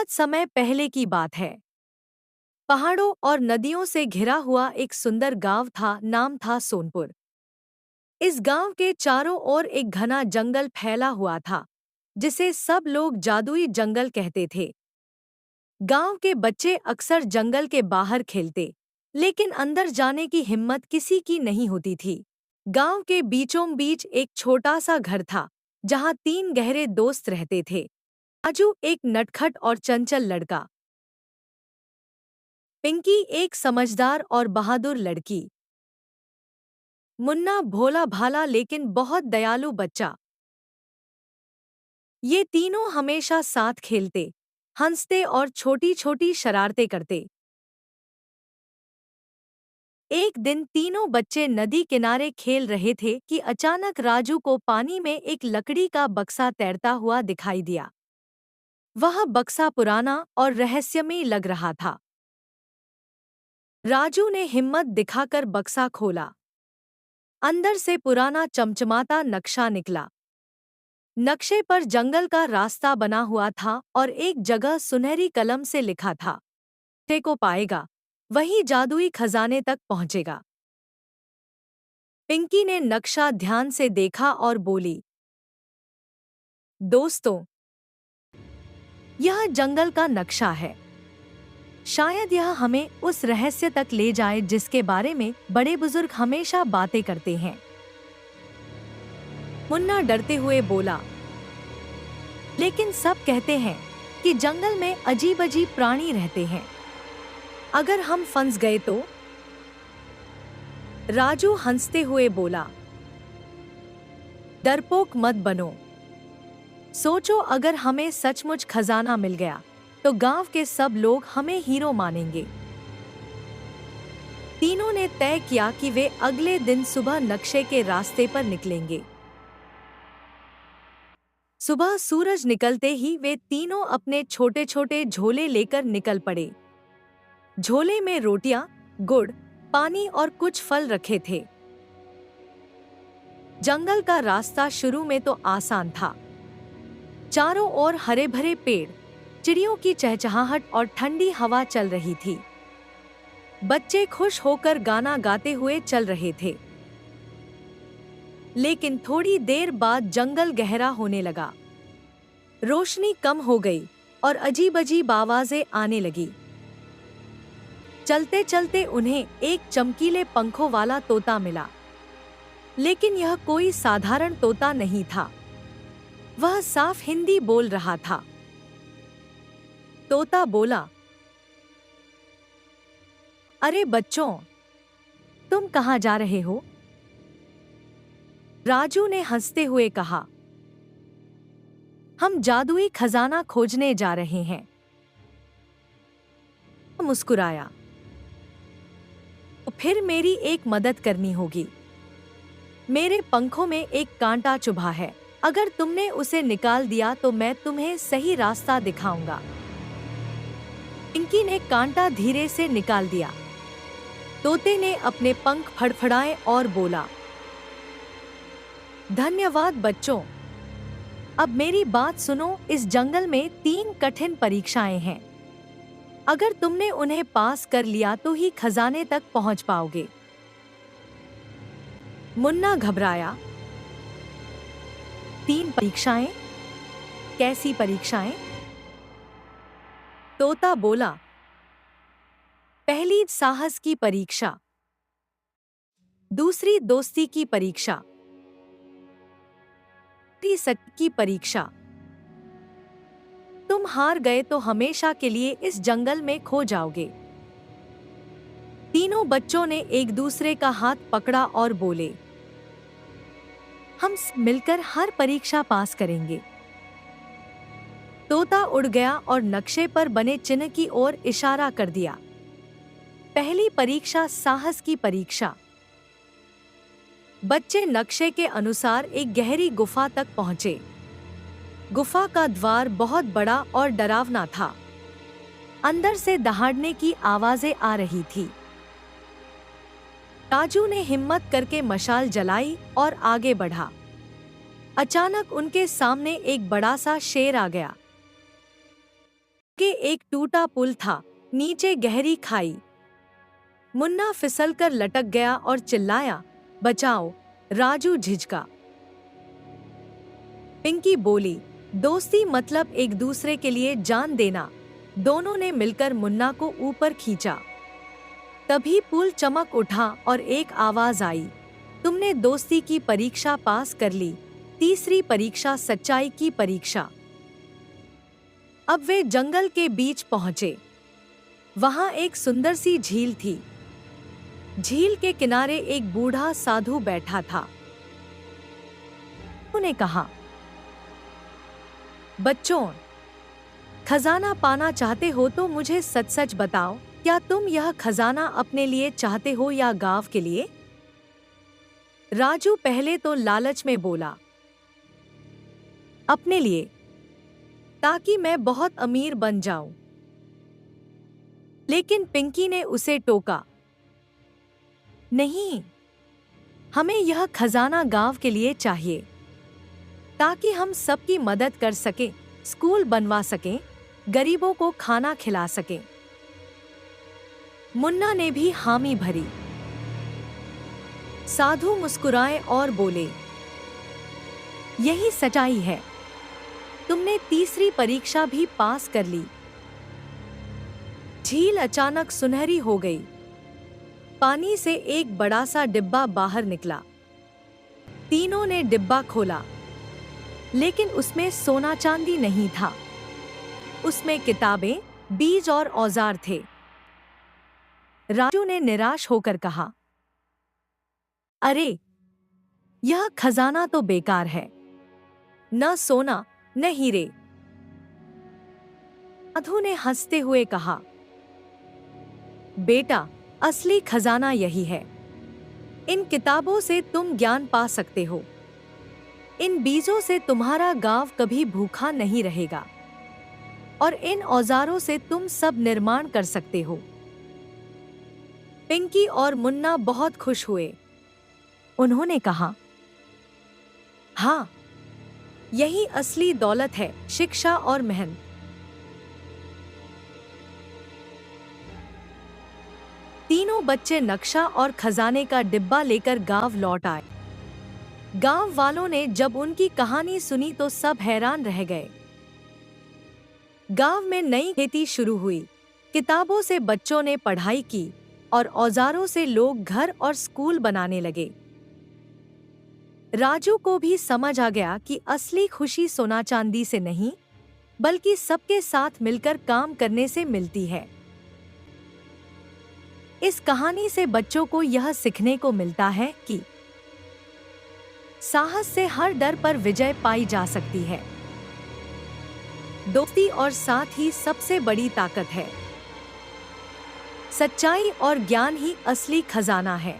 बहुत समय पहले की बात है। पहाड़ों और नदियों से घिरा हुआ एक सुंदर गांव था, नाम था सोनपुर। इस गांव के चारों ओर एक घना जंगल फैला हुआ था, जिसे सब लोग जादुई जंगल कहते थे। गांव के बच्चे अक्सर जंगल के बाहर खेलते, लेकिन अंदर जाने की हिम्मत किसी की नहीं होती थी। गांव के बीचों बीच एक छोटा सा घर था, जहां 3 गहरे दोस्त रहते थे। राजू एक नटखट और चंचल लड़का, पिंकी एक समझदार और बहादुर लड़की, मुन्ना भोला भाला लेकिन बहुत दयालु बच्चा। ये तीनों हमेशा साथ खेलते, हंसते और छोटी छोटी शरारतें करते। एक दिन तीनों बच्चे नदी किनारे खेल रहे थे कि अचानक राजू को पानी में एक लकड़ी का बक्सा तैरता हुआ दिखाई दिया। वह बक्सा पुराना और रहस्यमय लग रहा था। राजू ने हिम्मत दिखाकर बक्सा खोला। अंदर से पुराना चमचमाता नक्शा निकला। नक्शे पर जंगल का रास्ता बना हुआ था और एक जगह सुनहरी कलम से लिखा था, "ते को पाएगा, वही जादुई खजाने तक पहुंचेगा।" पिंकी ने नक्शा ध्यान से देखा और बोली, "दोस्तों, यह जंगल का नक्शा है। शायद यह हमें उस रहस्य तक ले जाए जिसके बारे में बड़े बुजुर्ग हमेशा बातें करते हैं।" मुन्ना डरते हुए बोला, "लेकिन सब कहते हैं कि जंगल में अजीब अजीब प्राणी रहते हैं। अगर हम फंस गए तो?" राजू हंसते हुए बोला, "डरपोक मत बनो। सोचो, अगर हमें सचमुच खजाना मिल गया तो गांव के सब लोग हमें हीरो मानेंगे।" तीनों ने तय किया कि वे अगले दिन सुबह नक्शे के रास्ते पर निकलेंगे। सुबह सूरज निकलते ही वे तीनों अपने छोटे छोटे झोले लेकर निकल पड़े। झोले में रोटियां, गुड़, पानी और कुछ फल रखे थे। जंगल का रास्ता शुरू में तो आसान था। चारों ओर हरे भरे पेड़, चिड़ियों की चहचहाहट और ठंडी हवा चल रही थी। बच्चे खुश होकर गाना गाते हुए चल रहे थे। लेकिन थोड़ी देर बाद जंगल गहरा होने लगा। रोशनी कम हो गई और अजीब अजीब आवाजें आने लगी। चलते चलते उन्हें एक चमकीले पंखों वाला तोता मिला, लेकिन यह कोई साधारण तोता नहीं था। वह साफ हिंदी बोल रहा था। तोता बोला, "अरे बच्चों, तुम कहाँ जा रहे हो?" राजू ने हंसते हुए कहा, "हम जादुई खजाना खोजने जा रहे हैं।" मुस्कुराया, "तो फिर मेरी एक मदद करनी होगी। मेरे पंखों में एक कांटा चुभा है। अगर तुमने उसे निकाल दिया तो मैं तुम्हें सही रास्ता दिखाऊंगा।" पिंकी ने कांटा धीरे से निकाल दिया। तोते ने अपने पंख फड़फड़ाए और बोला, "धन्यवाद बच्चों। अब मेरी बात सुनो, इस जंगल में 3 कठिन परीक्षाएं हैं। अगर तुमने उन्हें पास कर लिया तो ही खजाने तक पहुंच पाओगे।" मुन्ना घबराया। 3 परीक्षाएं? कैसी परीक्षाएं? तोता बोला, "पहली साहस की परीक्षा, दूसरी दोस्ती की परीक्षा, तीसरी सत्य की परीक्षा। तुम हार गए तो हमेशा के लिए इस जंगल में खो जाओगे।" तीनों बच्चों ने एक दूसरे का हाथ पकड़ा और बोले, "हम सब मिलकर हर परीक्षा पास करेंगे।" तोता उड़ गया और नक्शे पर बने चिन्ह की ओर इशारा कर दिया। पहली परीक्षा, साहस की परीक्षा। बच्चे नक्शे के अनुसार एक गहरी गुफा तक पहुंचे। गुफा का द्वार बहुत बड़ा और डरावना था। अंदर से दहाड़ने की आवाजें आ रही थी। राजू ने हिम्मत करके मशाल जलाई और आगे बढ़ा। अचानक उनके सामने एक बड़ा सा शेर आ गया। के एक टूटा पुल था, नीचे गहरी खाई। मुन्ना फिसलकर लटक गया और चिल्लाया, बचाओ। राजू झिझका। पिंकी बोली, दोस्ती मतलब एक दूसरे के लिए जान देना। दोनों ने मिलकर मुन्ना को ऊपर खींचा। तभी पुल चमक उठा और एक आवाज आई, तुमने दोस्ती की परीक्षा पास कर ली, तीसरी परीक्षा सच्चाई की परीक्षा। अब वे जंगल के बीच पहुंचे। वहां एक सुंदर सी झील थी। झील के किनारे एक बूढ़ा साधु बैठा था। उन्होंने कहा, बच्चों, खजाना पाना चाहते हो तो मुझे सच सच बताओ, क्या तुम यह खजाना अपने लिए चाहते हो या गांव के लिए? राजू पहले तो लालच में बोला, अपने लिए, ताकि मैं बहुत अमीर बन जाऊं। लेकिन पिंकी ने उसे टोका, नहीं, हमें यह खजाना गांव के लिए चाहिए, ताकि हम सबकी मदद कर सकें, स्कूल बनवा सकें, गरीबों को खाना खिला सकें। मुन्ना ने भी हामी भरी। साधु मुस्कुराए और बोले, यही सच्चाई है। तुमने तीसरी परीक्षा भी पास कर ली। झील अचानक सुनहरी हो गई। पानी से एक बड़ा सा डिब्बा बाहर निकला। तीनों ने डिब्बा खोला, लेकिन उसमें सोना चांदी नहीं था। उसमें किताबें, बीज और औजार थे। राजू ने निराश होकर कहा, अरे, यह खजाना तो बेकार है, न सोना न हीरे। साधु ने हंसते हुए कहा, बेटा, असली खजाना यही है। इन किताबों से तुम ज्ञान पा सकते हो। इन बीजों से तुम्हारा गांव कभी भूखा नहीं रहेगा, और इन औजारों से तुम सब निर्माण कर सकते हो। पिंकी और मुन्ना बहुत खुश हुए। उन्होंने कहा, हाँ, यही असली दौलत है, शिक्षा और मेहनत। तीनों बच्चे नक्शा और खजाने का डिब्बा लेकर गांव लौट आए। गांव वालों ने जब उनकी कहानी सुनी तो सब हैरान रह गए। गांव में नई खेती शुरू हुई। किताबों से बच्चों ने पढ़ाई की और औजारों से लोग घर और स्कूल बनाने लगे। राजू को भी समझ आ गया कि असली खुशी सोना चांदी से नहीं, बल्कि सबके साथ मिलकर काम करने से मिलती है। इस कहानी से बच्चों को यह सीखने को मिलता है कि साहस से हर डर पर विजय पाई जा सकती है। दोस्ती और साथ ही सबसे बड़ी ताकत है। सच्चाई और ज्ञान ही असली खजाना है।